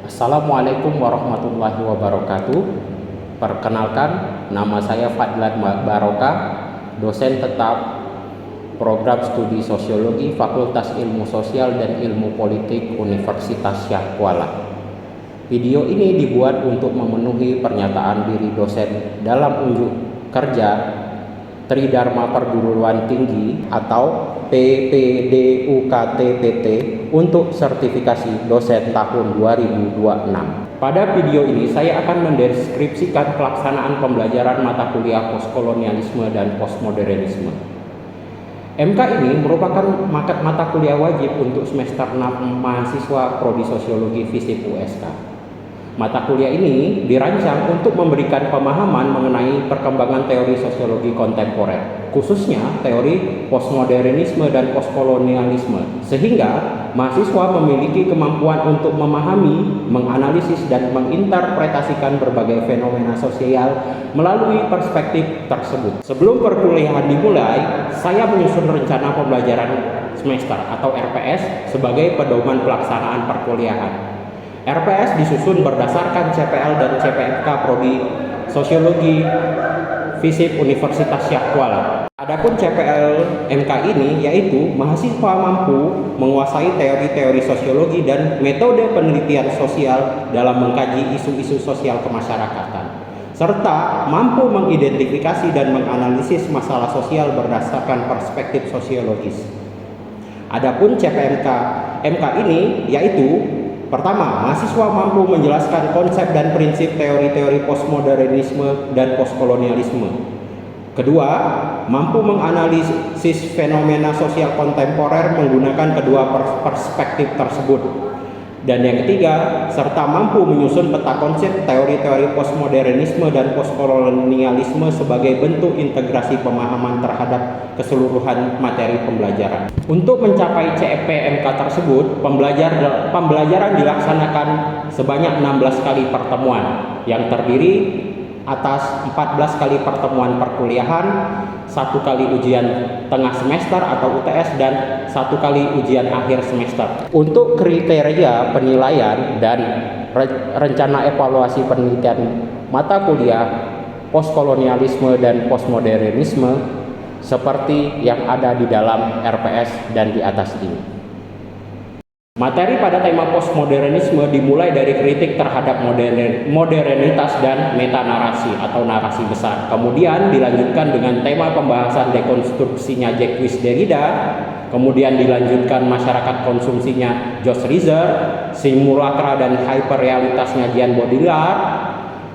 Assalamualaikum warahmatullahi wabarakatuh. Perkenalkan, nama saya Fadlan Barokah, dosen tetap program studi sosiologi Fakultas Ilmu Sosial dan Ilmu Politik Universitas Syah Kuala. Video ini dibuat untuk memenuhi pernyataan diri dosen dalam unjuk kerja Tridharma Perguruan Tinggi atau PPDUKT-PT untuk sertifikasi dosen tahun 2026. Pada video ini saya akan mendeskripsikan pelaksanaan pembelajaran mata kuliah postkolonialisme dan postmodernisme. MK ini merupakan mata kuliah wajib untuk semester 6 mahasiswa prodi sosiologi FISIP USK. Mata kuliah ini dirancang untuk memberikan pemahaman mengenai perkembangan teori sosiologi kontemporer, khususnya teori postmodernisme dan postkolonialisme, sehingga mahasiswa memiliki kemampuan untuk memahami, menganalisis, dan menginterpretasikan berbagai fenomena sosial melalui perspektif tersebut. Sebelum perkuliahan dimulai, saya menyusun rencana pembelajaran semester atau RPS sebagai pedoman pelaksanaan perkuliahan. RPS disusun berdasarkan CPL dan CPMK Prodi Sosiologi FISIP Universitas Syah Kuala. Adapun CPL MK ini yaitu mahasiswa mampu menguasai teori-teori sosiologi dan metode penelitian sosial dalam mengkaji isu-isu sosial kemasyarakatan, serta mampu mengidentifikasi dan menganalisis masalah sosial berdasarkan perspektif sosiologis. Adapun CPMK MK ini yaitu: pertama, mahasiswa mampu menjelaskan konsep dan prinsip teori-teori postmodernisme dan postkolonialisme. Kedua, mampu menganalisis fenomena sosial kontemporer menggunakan kedua perspektif tersebut. Dan yang ketiga, serta mampu menyusun peta konsep teori-teori postmodernisme dan postkolonialisme sebagai bentuk integrasi pemahaman terhadap keseluruhan materi pembelajaran. Untuk mencapai CPMK tersebut, pembelajaran dilaksanakan sebanyak 16 kali pertemuan yang terdiri atas 14 kali pertemuan perkuliahan, 1 kali ujian tengah semester atau UTS, dan 1 kali ujian akhir semester. Untuk kriteria penilaian dan rencana evaluasi penelitian mata kuliah postkolonialisme dan postmodernisme seperti yang ada di dalam RPS dan di atas ini. Materi pada tema postmodernisme dimulai dari kritik terhadap modernitas dan metanarasi atau narasi besar. Kemudian dilanjutkan dengan tema pembahasan dekonstruksinya Jacques Derrida. Kemudian dilanjutkan masyarakat konsumsinya George Rizer, simulakra dan hyperrealitasnya Jean Baudrillard.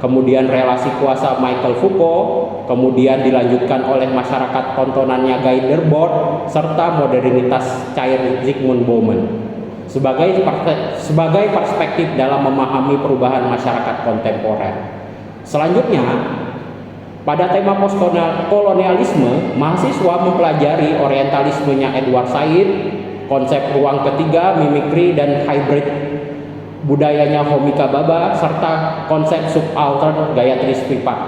Kemudian relasi kuasa Michael Foucault, kemudian dilanjutkan oleh masyarakat tontonannya Guy Debord, serta modernitas cair Zygmunt Bauman sebagai perspektif dalam memahami perubahan masyarakat kontemporer. Selanjutnya, pada tema postkolonialisme, mahasiswa mempelajari orientalismenya Edward Said, konsep ruang ketiga, mimikri dan hybrid budayanya Homika Baba, serta konsep subaltern Gayatri Spivak.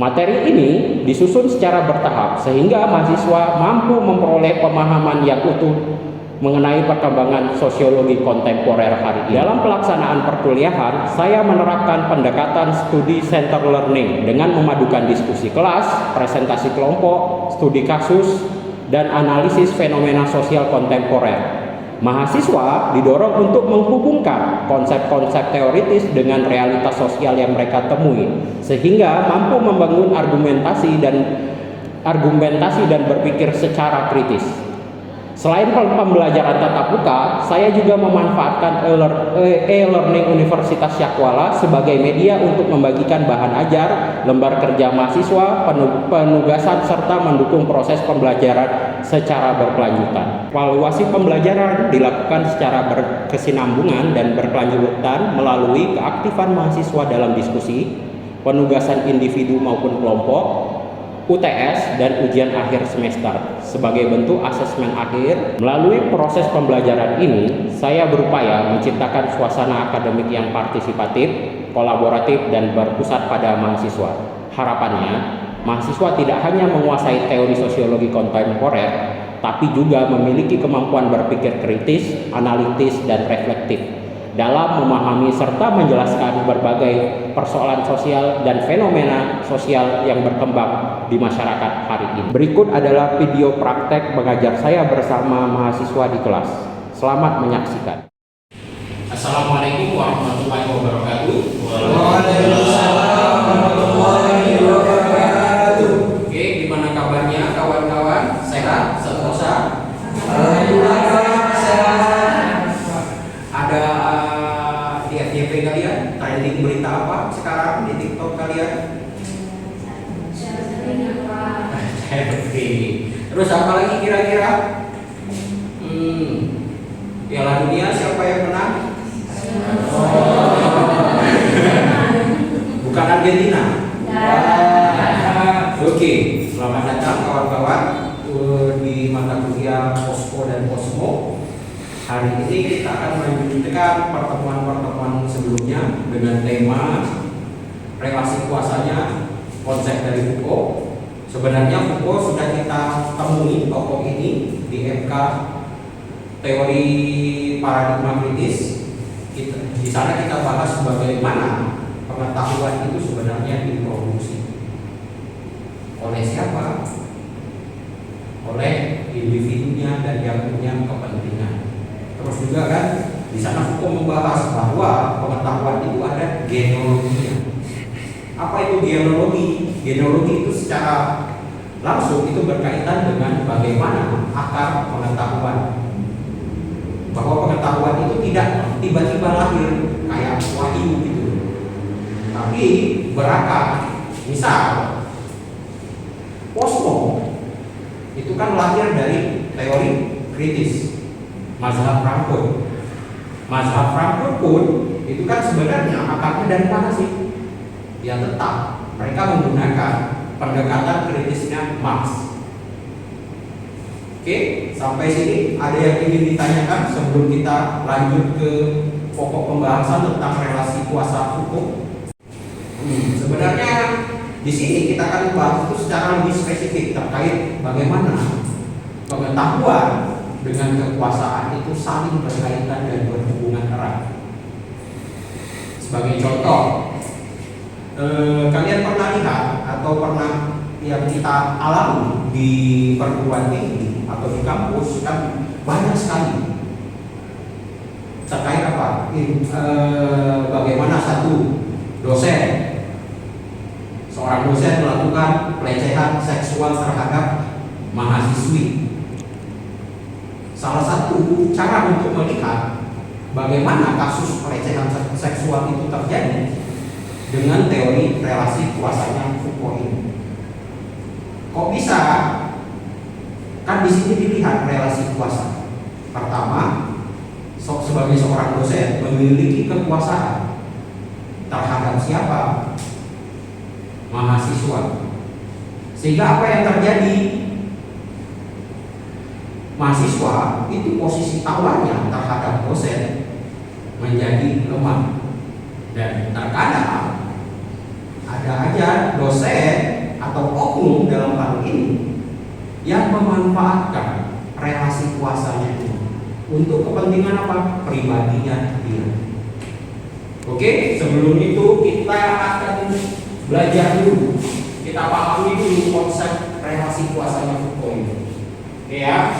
Materi ini disusun secara bertahap sehingga mahasiswa mampu memperoleh pemahaman yang utuh mengenai perkembangan sosiologi kontemporer hari ini. Dalam pelaksanaan perkuliahan, saya menerapkan pendekatan studi center learning dengan memadukan diskusi kelas, presentasi kelompok, studi kasus, dan analisis fenomena sosial kontemporer. Mahasiswa didorong untuk menghubungkan konsep-konsep teoritis dengan realitas sosial yang mereka temui, sehingga mampu membangun argumentasi dan berpikir secara kritis. Selain pembelajaran tatap muka, saya juga memanfaatkan e-learning Universitas Syah Kuala sebagai media untuk membagikan bahan ajar, lembar kerja mahasiswa, penugasan, serta mendukung proses pembelajaran secara berkelanjutan. Evaluasi pembelajaran dilakukan secara berkesinambungan dan berkelanjutan melalui keaktifan mahasiswa dalam diskusi, penugasan individu maupun kelompok, UTS, dan ujian akhir semester. Sebagai bentuk asesmen akhir, melalui proses pembelajaran ini, saya berupaya menciptakan suasana akademik yang partisipatif, kolaboratif, dan berpusat pada mahasiswa. Harapannya, mahasiswa tidak hanya menguasai teori sosiologi kontemporer, tapi juga memiliki kemampuan berpikir kritis, analitis, dan reflektif. dalam memahami serta menjelaskan berbagai persoalan sosial dan fenomena sosial yang berkembang di masyarakat hari ini. Berikut adalah video praktek mengajar saya bersama mahasiswa di kelas. Selamat menyaksikan. Assalamualaikum warahmatullahi wabarakatuh. Waalaikumsalam warahmatullahi wabarakatuh. Oke, gimana kabarnya kawan-kawan? Sehat? Sentosa? Alhamdulillah sehat. Ada di FYP kalian trending berita apa sekarang di TikTok kalian? Terus apa lagi kira-kira? Piala Dunia siapa yang menang? Bukan Argentina. Oke, selamat datang kawan-kawan di mata kuliah Posko dan Posmo. Hari ini kita akan melanjutkan pertemuan-pertemuan sebelumnya dengan tema relasi kuasanya, konsep dari Foucault. Sebenarnya Foucault sudah kita temui tokoh ini di MK teori paradigma kritis. Di sana kita bahas bagaimana pengetahuan itu sebenarnya diproduksi oleh siapa? Oleh individunya dan yang punya kepentingan. Terus juga kan di sana Foucault membahas bahwa pengetahuan itu ada genealoginya. Apa itu genealogi? Genealogi itu secara langsung itu berkaitan dengan bagaimana akar pengetahuan. Bahwa pengetahuan itu tidak tiba-tiba lahir kayak wahyu gitu, tapi berakar. Misal Posmo itu kan lahir dari teori kritis mazhab Frankfurt. Mazhab Frankfurt pun itu kan sebenarnya akarnya dari mana sih? Ya tetap mereka menggunakan pendekatan kritisnya Marx. Oke, sampai sini ada yang ingin ditanyakan sebelum kita lanjut ke pokok pembahasan tentang relasi kuasa hukum? Sebenarnya di sini kita akan bahas itu secara lebih spesifik terkait bagaimana pengetahuan dengan kekuasaan itu saling berkaitan dan berhubungan erat. Sebagai contoh, kalian pernah lihat atau pernah yang kita alami di perguruan tinggi atau di kampus kan banyak sekali terkait apa? Bagaimana satu seorang dosen melakukan pelecehan seksual terhadap mahasiswi. Salah satu cara untuk melihat bagaimana kasus pelecehan seksual itu terjadi dengan teori relasi kuasanya Foucault ini. Kok bisa? Kan di sini dilihat relasi kuasa. Pertama, sebagai seorang dosen memiliki kekuasaan terhadap siapa? Mahasiswa. Sehingga apa yang terjadi? Mahasiswa itu posisi tawarnya terhadap dosen menjadi lemah. Dan terkadang ada aja dosen atau oknum dalam hal ini yang memanfaatkan relasi kuasanya itu untuk kepentingan apa? Pribadinya dia. Oke, sebelum itu kita akan belajar dulu, kita pahami dulu konsep relasi kuasanya Foucault ini. Oke ya.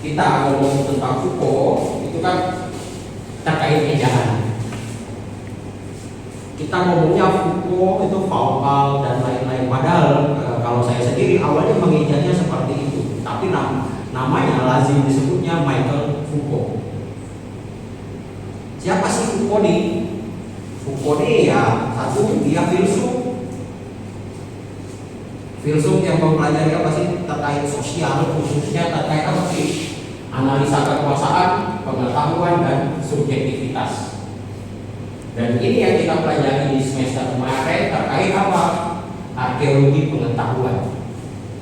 Kita ngomong tentang Foucault itu kan terkait ejaan. Kita ngomongnya Foucault itu Foucault dan lain-lain. Padahal kalau saya sendiri awalnya mengejanya seperti itu, tapi namanya lazim disebutnya Michael Foucault. Siapa sih Foucault ini? Foucault ini ya satu, dia filsuf yang mempelajari apa sih terkait sosial, khususnya terkait apa sih? Analisa kekuasaan, pengetahuan dan subjektivitas. Dan ini yang kita pelajari di semester kemarin terkait apa? Arkeologi pengetahuan.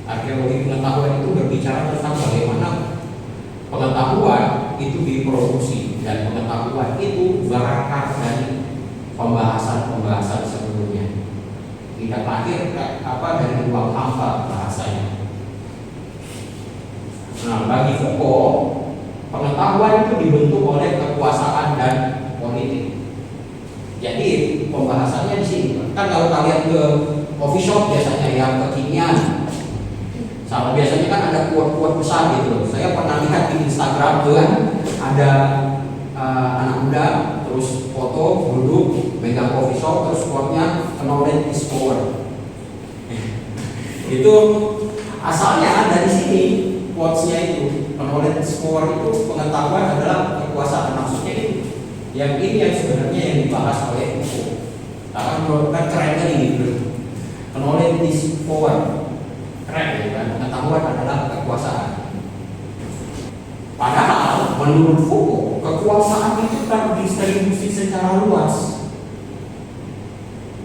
Arkeologi pengetahuan itu berbicara tentang bagaimana pengetahuan itu diproduksi dan pengetahuan itu berakar dari pembahasan-pembahasan sebelumnya. Tidak lahir dari ruang hampa bahasanya. Nah, bagi Foucault Pengetahuan itu dibentuk oleh kekuasaan dan politik. Jadi pembahasannya di sini. Kan kalau kalian ke coffee shop biasanya yang kekinian, sama biasanya kan ada quote-quote besar gitu. Saya pernah lihat di Instagram tuh kan ada anak muda terus foto duduk megang coffee shop terus quote-nya knowledge is power. Itu asalnya dari sini quotes-nya itu knowledge is power itu pengetahuan adalah kekuasaan, maksudnya itu. Yang ini yang sebenarnya yang dibahas oleh Foucault. Kan keren kan ini gitu. Knowledge is power. Keren ya kan? Pengetahuan adalah kekuasaan. Padahal menurut Foucault, kekuasaan itu terdistribusi secara luas,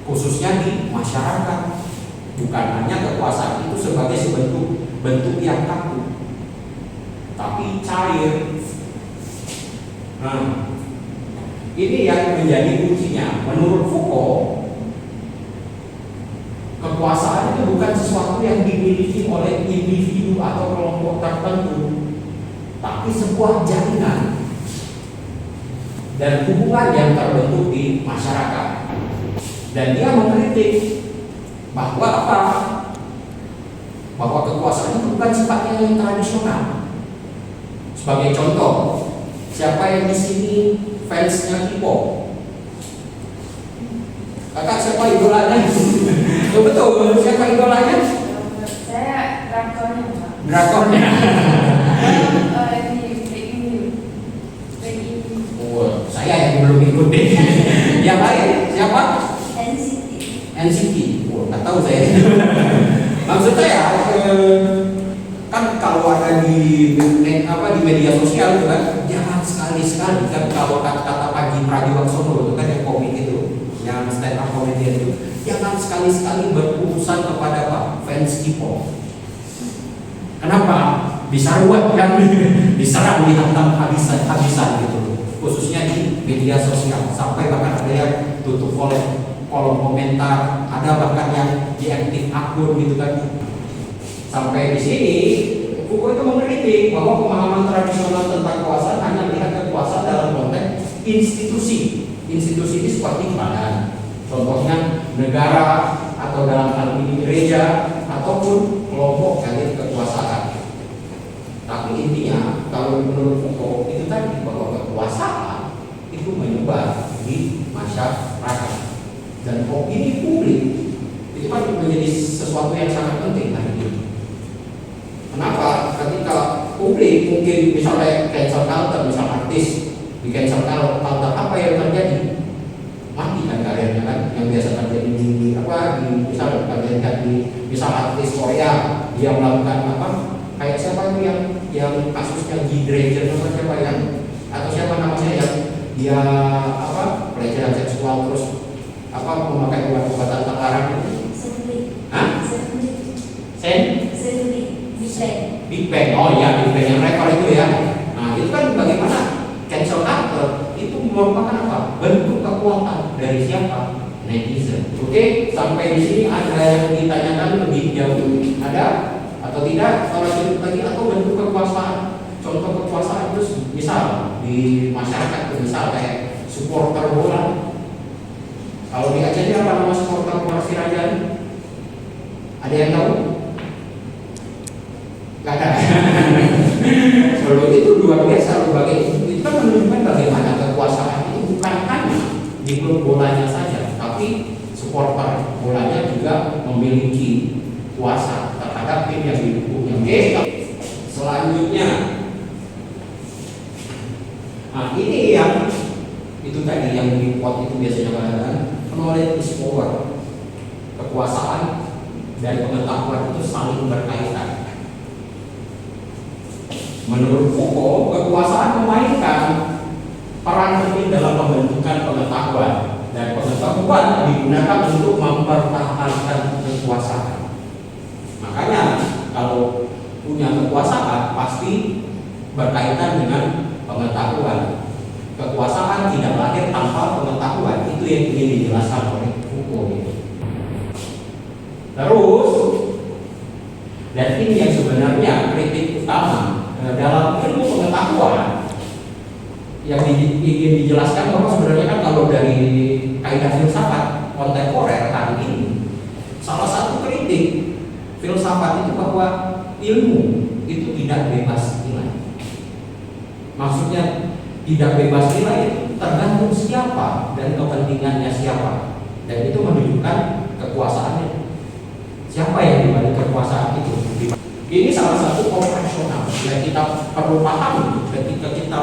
khususnya di masyarakat. Bukan hanya kekuasaan itu sebagai bentuk yang kaku, tapi cair. Nah, ini yang menjadi kuncinya. Menurut Foucault, kekuasaan itu bukan sesuatu yang dimiliki oleh individu atau kelompok tertentu, tapi sebuah jaringan dan hubungan yang terbentuk di masyarakat. Dan dia mengkritik bahwa apa? Bahwa kekuasaan itu bukan sifatnya yang tradisional. Sebagai contoh, siapa yang di sini fansnya K-pop? Kakak siapa idolanya? Betul, siapa idolanya? Saya drakornya, Pak. Drakornya. Oh, saya yang belum ikutin. Yang lain siapa? NCT. Oh, nggak tahu saya. Maksud saya kan kalau ada di media sosial itu kan jangan sekali-sekali kan kalau kata Panji Pragiwaksono itu kan yang komik itu, yang stand up comedian itu, jangan sekali-sekali berurusan kepada apa? Fans K-pop. Kenapa? Bisa ruwet kan? Diserang, dihantam habisan gitu. Khususnya di media sosial, sampai bahkan ada yang tutup kolom komentar, ada bahkan yang diaktif akun gitu kan. Sampai di sini Foucault itu mengkritik bahwa pemahaman tradisional tentang kekuasaan hanya melihat kekuasaan dalam konteks institusi. Institusi ini seperti mana? Contohnya negara atau dalam hal ini gereja ataupun kelompok elit kekuasaan. Tapi intinya kalau menurut Foucault itu tadi bahwa kekuasaan itu menyebar di masyarakat dan opini publik itu kan menjadi sesuatu yang sangat penting hari ini. Kenapa? Ketika publik mungkin misalnya cancel culture, misal artis di cancel culture, apa yang terjadi? Mati kan karirnya kan, yang biasa terjadi di misal kalian lihat di misal artis Korea dia melakukan apa? Kayak siapa itu yang kasusnya G-Dragon atau siapa yang atau siapa namanya yang dia pelecehan seksual terus memakai obat-obatan terlarang itu? Big Bang. Oh iya, Big Bang yang rekor itu ya. Nah itu kan bagaimana cancel culture itu merupakan apa? Bentuk kekuatan dari siapa? Netizen. Oke, sampai di sini ada yang ditanyakan lebih jauh? Ada atau tidak? Kalau lanjut lagi atau bentuk kekuasaan? Contoh kekuasaan itu misal di masyarakat, misal kayak supporter bola. Kalau di Aceh apa nama supporter bola Sirajan? Ada yang tahu? Gak ada. Kalau itu luar biasa, itu kan menunjukkan bagaimana kekuasaan itu bukan hanya di klub bolanya saja, tapi supporter bolanya juga memiliki kuasa terhadap tim yang didukungnya. Oke, selanjutnya, nah ini yang itu tadi yang di quote itu biasanya katakan knowledge is power. Kekuasaan dan pengetahuan itu saling berkaitan. Menurut Foucault, kekuasaan memainkan peran penting dalam pembentukan pengetahuan dan pengetahuan digunakan untuk mempertahankan kekuasaan. Makanya kalau punya kekuasaan pasti berkaitan dengan pengetahuan. Kekuasaan tidak lahir tanpa pengetahuan. Itu yang ingin dijelaskan oleh Foucault. Terus, dan ini yang sebenarnya kritik utama dalam ilmu pengetahuan ingin dijelaskan bahwa sebenarnya kan kalau dari kaidah filsafat kontemporer hari ini, salah satu kritik filsafat itu bahwa ilmu itu tidak bebas nilai. Maksudnya tidak bebas nilai itu tergantung siapa dan kepentingannya siapa, dan itu menunjukkan kekuasaannya. Siapa yang dibalik kekuasaan itu? Ini salah satu operasional yang kita perlu pahami ketika kita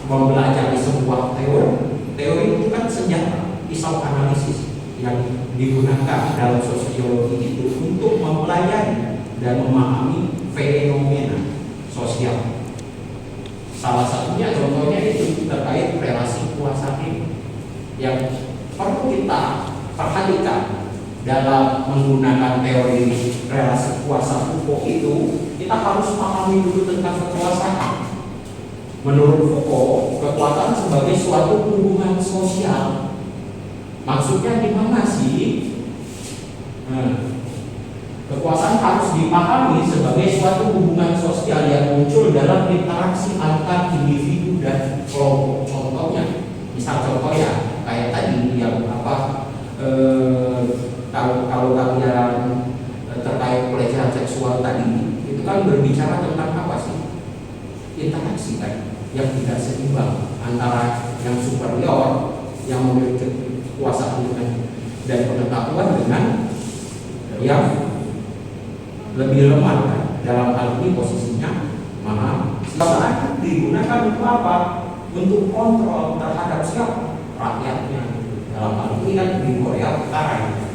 mempelajari sebuah teori. Teori itu kan senjata pisau analisis yang digunakan dalam sosiologi itu untuk mempelajari dan memahami fenomena sosial. Salah satunya contohnya itu terkait relasi kuasa ini yang perlu kita perhatikan dalam menggunakan teori relasi kuasa Foucault itu. Kita harus pahami dulu tentang kekuasaan. Menurut Foucault, kekuasaan sebagai suatu hubungan sosial. Maksudnya gimana sih? Kekuasaan harus dipahami sebagai suatu hubungan sosial yang muncul dalam interaksi antar individu dan kelompok. Contohnya, misal contohnya kayak tadi yang kalau kalian terkait pelecehan seksual tadi, itu kan berbicara tentang apa sih? Interaksi kan, yang tidak seimbang antara yang superior yang memiliki kekuasaan dan pengetahuan dengan yang lebih lemah kan? Dalam hal ini posisinya kekuasaan digunakan untuk apa? Untuk kontrol terhadap siapa? Rakyatnya. Dalam hal ini kan di Korea Utara.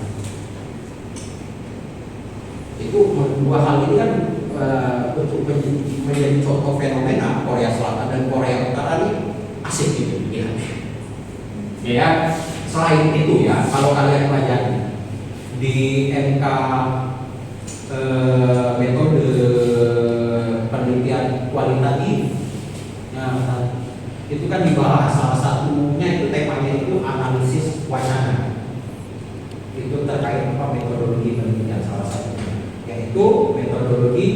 Itu dua hal ini kan untuk menjadi contoh fenomena Korea Selatan dan Korea Utara ini asik gitu dilihatnya. Ya, selain itu ya, kalau kalian pelajari di MK metode penelitian kualitatif, itu kan dibahas salah satunya itu temanya itu analisis wacana. Itu terkait apa metodologi penelitian salah satunya, yaitu metodologi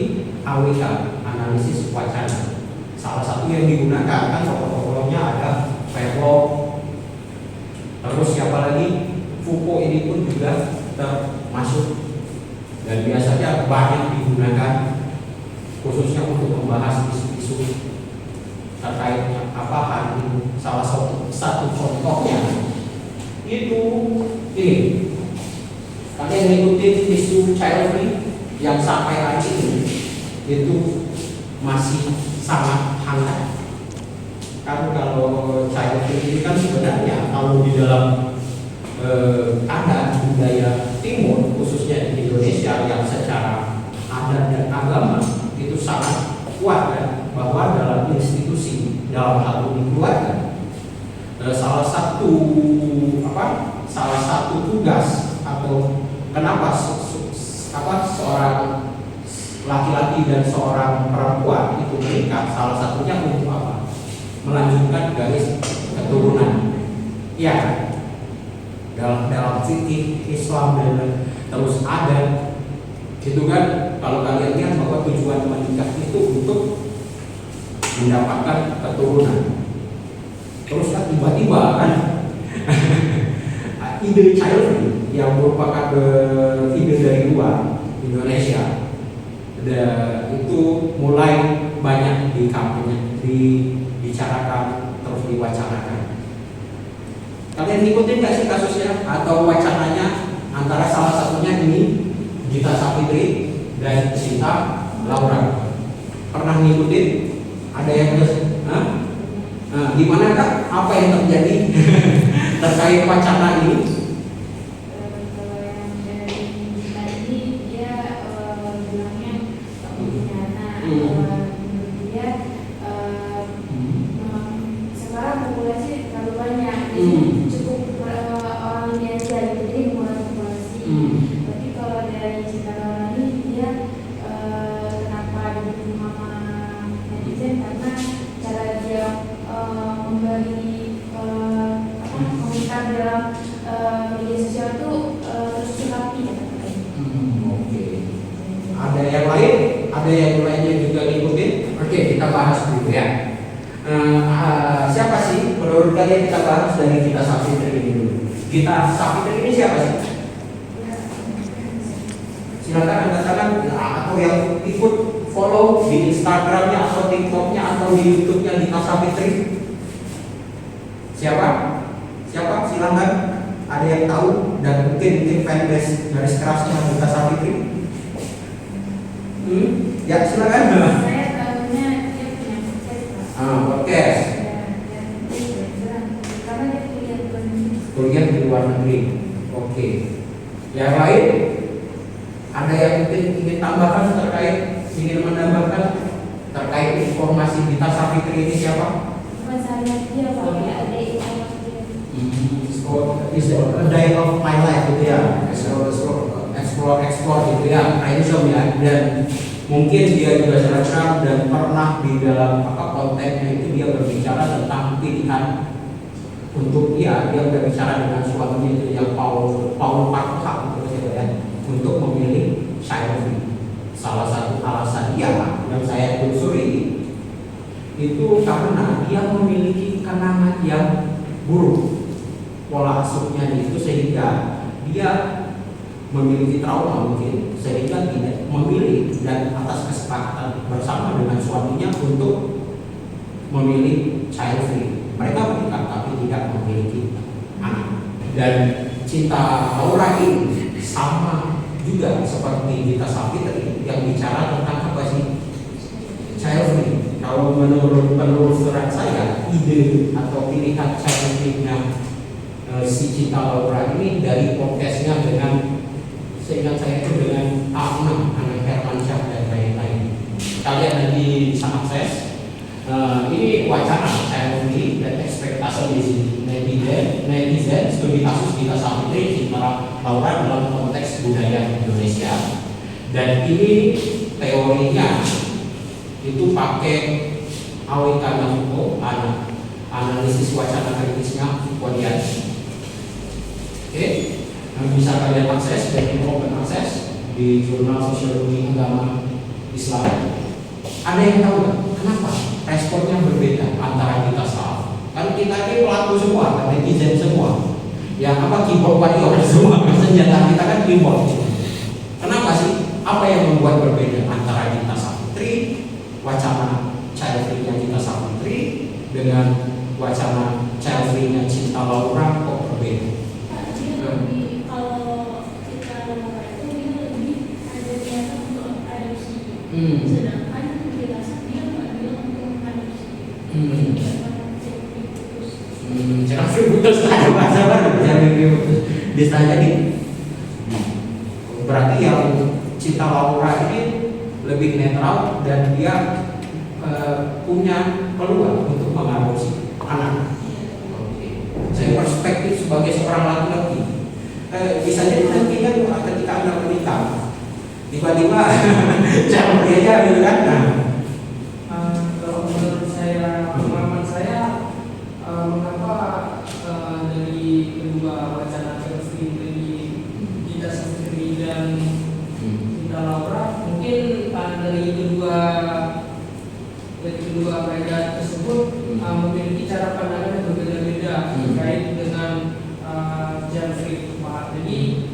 AWK, analisis wacana. Salah satu yang digunakan kan tokoh-tokohnya ada Pavlov, terus siapa lagi, Foucault ini pun juga termasuk, dan biasanya banyak digunakan khususnya untuk membahas isu-isu terkait apa hari ini. Salah satu contohnya itu ini, kalian ngikutin isu child free yang sampai hari ini itu masih sangat hangat. Kan kalau child free ini kan sebenarnya kalau di dalam adat budaya timur khususnya di Indonesia yang secara adat dan agama itu sangat kuat kan, bahwa dalam institusi, dalam hal ini keluarga, salah satu tugas atau kenapa seorang laki-laki dan seorang perempuan itu menikah, salah satunya untuk apa? Melanjutkan garis keturunan. Ya, dalam fikih Islam dan terus adat itu kan, kalau kalian lihat bahwa tujuan menikah itu untuk mendapatkan keturunan. Terus kan tiba-tiba kan ide child free yang merupakan ide dari luar Indonesia, itu mulai banyak dibicarakan, terus diwacanakan. Kalian ikutin nggak sih kasusnya atau wacananya antara salah satunya ini Gita Savitri dan Sinta Laura? Pernah ngikutin? Ada yang gimana Kak? Apa yang terjadi terkait wacana ini? Kalau yang dari tadi dia bilangnya pidana, menurut dia sekarang populasi terlalu banyak, jadi cukup orang ini aja, jadi mulai populasi. Tapi kalau dari Cinta Laura ini dia kenapa didukung sama netizen, karena cara dia memberi komentar dalam media sosial itu terus rapi ya. Oke. Ada yang lain? Ada yang lainnya juga ngikutin? Oke, kita bahas dulu ya. Siapa sih menurut kalian kita bahas dari Gita Savitri ini dulu. Gita Savitri ini siapa sih? Silakan Anda katakan atau yang ikut follow di Instagramnya atau TikToknya atau di YouTube-nya Gita Savitri. Siapa? Siapa? Silakan. Ada yang tahu dan mungkin fanbase garis kerasnya Gita Savitri. Ya silakan. Saya tahunya dia punya podcast, Pak. Podcast. Karena dia kuliah di luar negeri. Kuliah di luar negeri. Oke. Yang lain? Ada yang mungkin ingin tambahkan ingin menambahkan terkait informasi Gita Savitri ini siapa? Bukan saya dia, Pak. Ya, ada informasi dia. Is a day of my life gitu ya, explore gitu ya, random ya, dan mungkin dia juga selebgram dan pernah di dalam kontennya itu dia berbicara tentang pilihan untuk dia berbicara dengan suaminya itu yang Paul Partoha gitu ya, untuk memilih child free. Salah satu alasan dia yang saya telusuri itu karena dia memiliki kenangan yang buruk pola asuhnya itu, sehingga dia memiliki trauma mungkin, sehingga tidak memilih dan atas kesepakatan bersama dengan suaminya untuk memilih child free. Mereka menikah tapi tidak memiliki anak. Dan cinta Laura ini sama juga seperti Gita Savitri yang bicara tentang apa sih? Child free. Kalau menurut penelusuran saya, ide atau pilihan child free-nya si Cinta Laura ini dari podcastnya dengan, seingat saya itu dengan A6, Anang Hermansyah dan lain-lain. Kalian nanti bisa akses. Ini wacana saya memilih dan ekspektasi di sini netizen studi kasus Gita Savitri Cinta Laura dalam konteks budaya Indonesia. Dan ini teorinya itu pakai AWK Nafuko, analisis wacana kritisnya Kodian. Oke, bisa kalian akses dan open akses di Jurnal Sosiologi Agama Islam. Ada yang tahu nggak kenapa responnya berbeda antara kita Salaf? Kan kita ini pelaku semua, netizen semua, yang keyboard warrior semua, senjata kita kan keyboard. Kenapa sih? Apa yang membuat berbeda antara Gita Savitri, wacana child free-nya Gita Savitri dengan wacana child free-nya Cinta Laura kok berbeda? Kalau kita Laura itu dia lebih ada niatan untuk adopsi. Sedangkan Gita Savitri dia nggak bilang untuk adopsi. Jangan putus, ada bahasa baru, jangan putus. Bisa jadi. Berarti yang Cinta Laura ini lebih netral dan dia punya peluang untuk mengadopsi anak. Saya perspektif sebagai seorang laki-laki, bisa jadi nanti kan ketika Anda menikah tiba-tiba cara berbeda gitu kan. Kalau menurut saya, pengalaman saya, mengapa dari kedua wacana free dari Gita Savitri dan Cinta Laura, mungkin dari kedua mereka tersebut memiliki cara pandangan yang berbeda-beda terkait dengan child free. Jadi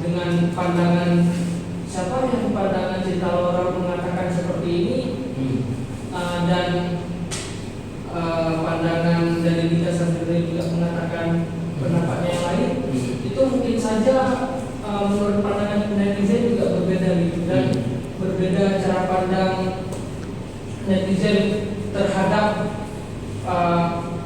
dengan pandangan siapa yang pandangan Cinta Laura mengatakan seperti ini, dan pandangan dari Gita Savitri juga mengatakan pendapatnya yang lain, itu mungkin saja menurut pandangan netizen juga berbeda gitu, dan berbeda cara pandang netizen terhadap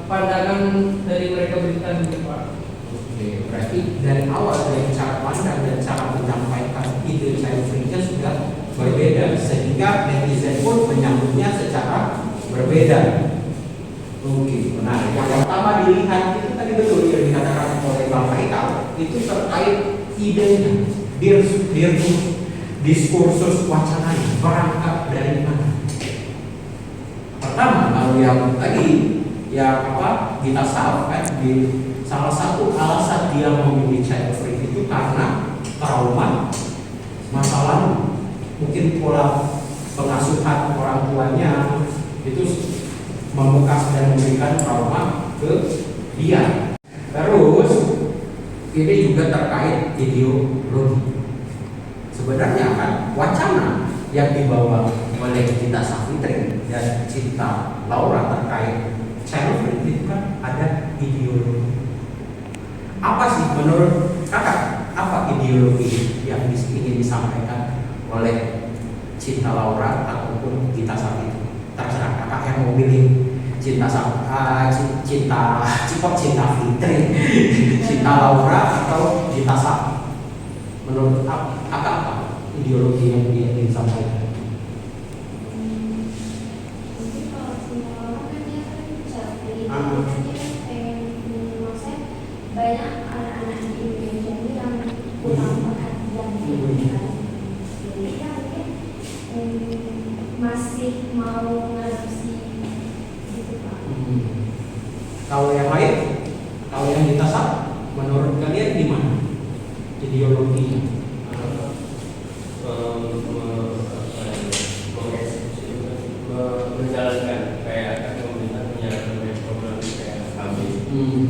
pandangan dari mereka berikan gitu, Pak. Oke, berarti dari awal dari cara pandang dan cara menyampaikan ide child free-nya sudah berbeda, sehingga netizen pun menyambutnya secara berbeda. Oke, benar. Yang pertama dilihat itu tadi betul yang dikatakan oleh Bang Faisal, itu terkait idenya, diskursus wacananya berangkat dari mana? Pertama, kalau yang tadi Gita Salaf kan, di salah satu alasan dia memilih child free itu karena trauma masa lalu, mungkin pola pengasuhan orang tuanya itu membekas dan memberikan trauma ke dia. Terus ini juga terkait ideologi. Sebenarnya kan wacana yang dibawa oleh Cinta Safitri dan Cinta Laura terkait child free itu kan ada ideologi. Apa sih menurut kakak? Apa ideologi yang ingin disampaikan oleh Cinta Laura ataupun Cinta Safitri? Terserah kakak yang mau pilih Cinta Fitri, Cinta Laura atau Cinta Safitri. Menurut kakak apa ideologi yang dia ingin sampaikan? Mungkin kalau semua orang kan dia kan capek, dia kan pengen maksudnya banyak anak-anak di Indonesia ini yang kurang perhatian gitu kan. Jadi kan mungkin masih mau ngadopsi gitu Pak. Kalau yang lain, kalau yang ditasap, menurut kalian gimana ideologinya? Menjalankan kayak pemerintah menjalankan program kayak kami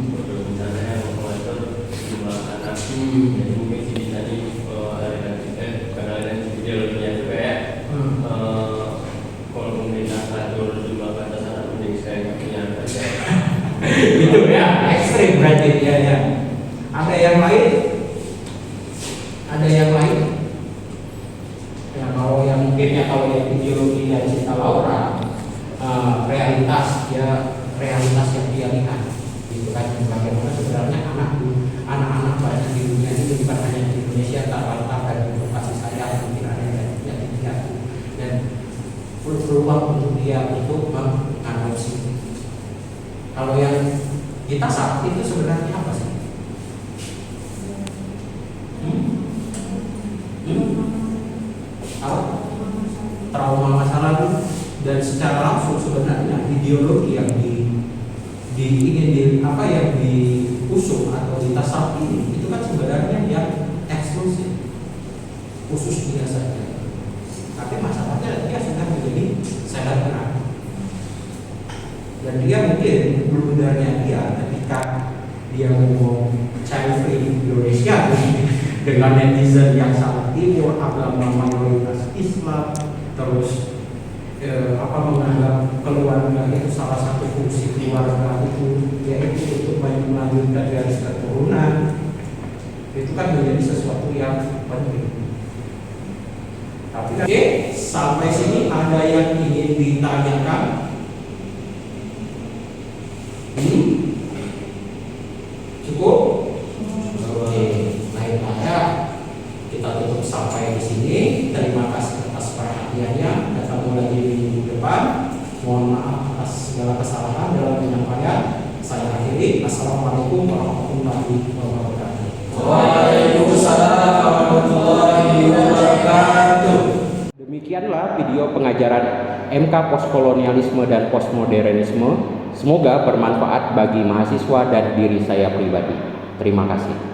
untuk misalnya yang mengatur jumlah anak, jadi mungkin sih bisa nih kadang-kadang ideologinya itu kayak kalau pemerintah ngatur jumlah batas anak mending saya nggak punya anak aja. Gitu ya, ekstrim berarti ya. Ada yang lain? Ada yang lain? Ya, kalau yang mungkinnya kalau yang ideologi yang Cinta Laura, realitas yang dia lihat, gitu kan, bagaimana sebenarnya anak-anak banyak di dunia ini bukan hanya di Indonesia terlantar dan untuk kasih sayang mungkin ada yang tidak dia dan peluang untuk dia untuk mengadopsi. Kalau yang kita saat itu sebenarnya apa sih? Trauma masa lalu, dan secara langsung sebenarnya ideologi yang yang diusung atau ditasap ini itu kan sebenarnya yang eksklusif khusus dia saja. Tapi masalahnya dia sudah menjadi selebgram dan dia mungkin blunder-nya dia ketika dia ngomong child free Indonesia dengan netizen yang sangat timur, agama mayoritas Islam, terus menganggap keluarga itu salah satu fungsi keluarga itu yaitu untuk melanjutkan garis keturunan. Itu kan menjadi sesuatu yang penting. Tapi sampai sini ada yang ingin ditanyakan? Cukup? Oke, baiklah. Kita tutup sampai di sini. Terima kasih atas perhatiannya. Ketemu lagi di minggu depan. Mohon maaf atas segala kesalahan dalam penyampaian. Saya akhiri. Assalamualaikum warahmatullahi wabarakatuh. Waalaikumsalam warahmatullahi wabarakatuh. Demikianlah video pengajaran MK Postkolonialisme dan Postmodernisme. Semoga bermanfaat bagi mahasiswa dan diri saya pribadi. Terima kasih.